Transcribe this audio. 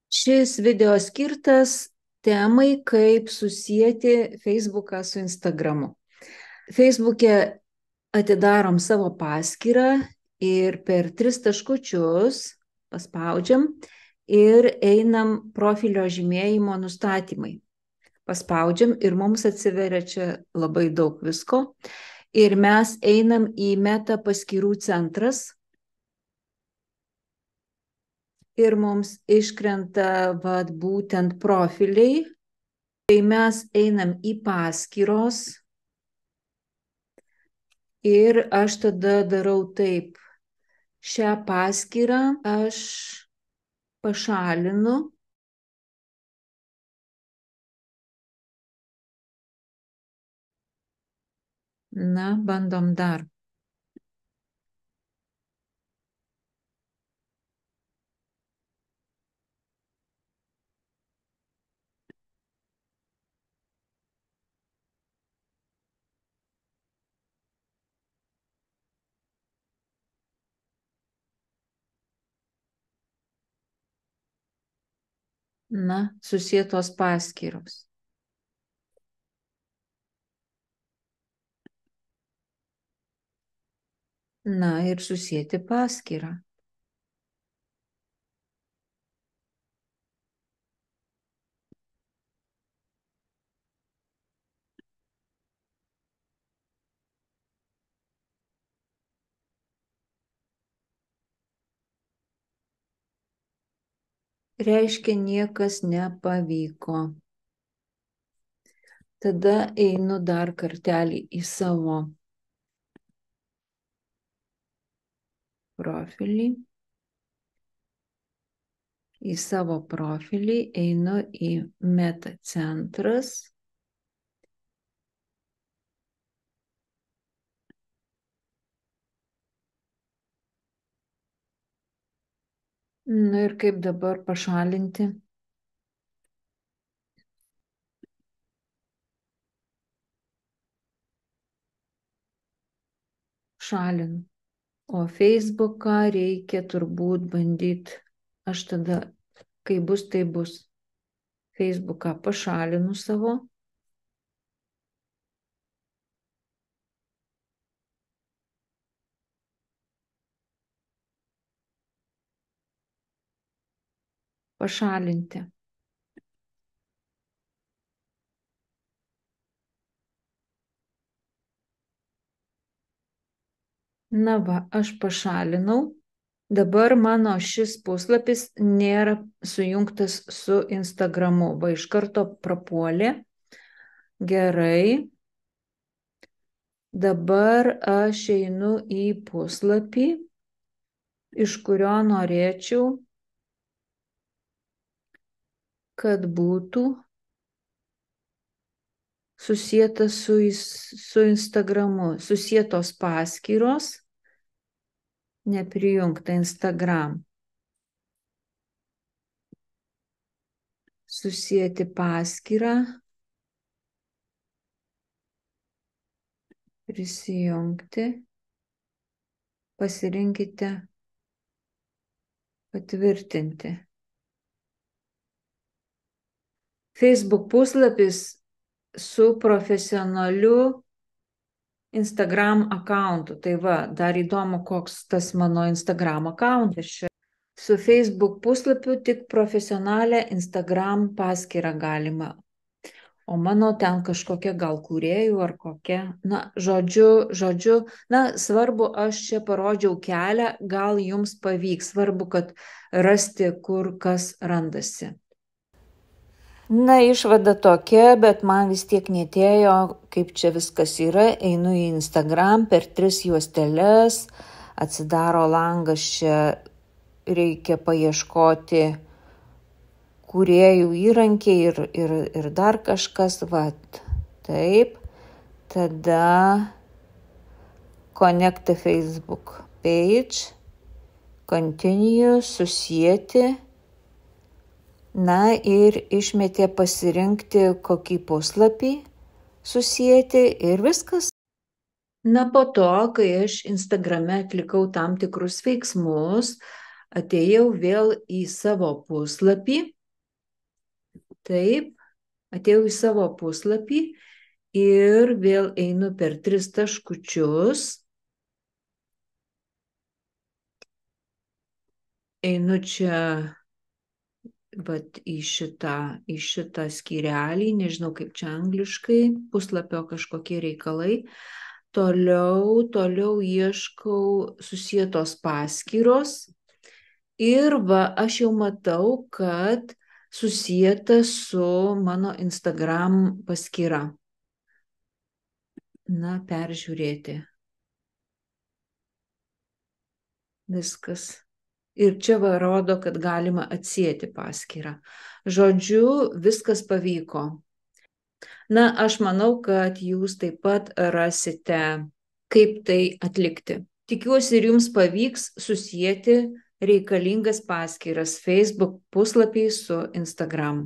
Šis video skirtas temai, kaip susijęti Facebooką su Instagramu. Facebook'e atidarom savo paskyrą ir per 3 taškučius paspaudžiam ir einam profilio žymėjimo nustatymai. Paspaudžiam ir mums atsiveria čia labai daug visko. Ir mes einam į meta paskyrų centras. Ir mums iškrenta būtent profiliai. Tai mes einam į paskyros. Ir aš tada darau taip. Šią paskyrą aš pašalinu. Na, bandom dar. Na, susietos paskyros. Na ir susieti paskyrą. Reiškia, niekas nepavyko. Tada einu dar kartelį į savo profilį. Į savo profilį einu į meta centras. Nu ir kaip dabar pašalinti? Šalinu. O Facebooką reikia turbūt bandyti. Aš tada, kai bus, tai bus. Facebooką pašalinu savo. Pašalinti. Na va, aš pašalinau. Dabar mano šis puslapis nėra sujungtas su Instagramu. Va, iš karto prapuolė. Gerai. Dabar aš einu į puslapį, iš kurio norėčiau, kad būtų susietas su Instagramu. Susietos paskyros, neprijungta Instagram. Susieti paskyrą. Prisijungti. Pasirinkite patvirtinti. Facebook puslapis su profesionaliu Instagram accountu. Tai va, dar įdomu, koks tas mano Instagram accountas čia. Su Facebook puslapiu tik profesionalią Instagram paskyrą galima. O mano ten kažkokia gal kūrėjų ar kokia. Na, žodžiu, na, svarbu, aš čia parodžiau kelią, gal jums pavyks. Svarbu, kad rasti, kur kas randasi. Na, išvada tokia, bet man vis tiek netėjo, kaip čia viskas yra. Einu į Instagram per 3 juosteles, atsidaro langas, čia reikia paieškoti kūrėjų įrankiai ir dar kažkas, va, taip. Tada connect the Facebook page, continue, susieti. Na ir išmetė pasirinkti kokį puslapį susieti ir viskas. Na, po to, kai aš Instagrame atlikau tam tikrus veiksmus, atėjau vėl į savo puslapį Taip, atėjau į savo puslapį ir vėl einu per 3 taškučius. Einu čia vat, į šitą skyrelį, nežinau kaip čia angliškai, puslapio kažkokie reikalai. Toliau ieškau susietos paskyros. Ir va, aš jau matau, kad susieta su mano Instagram paskyra. Na, peržiūrėti. Viskas. Ir čia va rodo, kad galima atsieti paskyrą. Žodžiu, viskas pavyko. Na, aš manau, kad jūs taip pat rasite, kaip tai atlikti. Tikiuosi ir jums pavyks susijęti reikalingas paskyras Facebook puslapį su Instagram.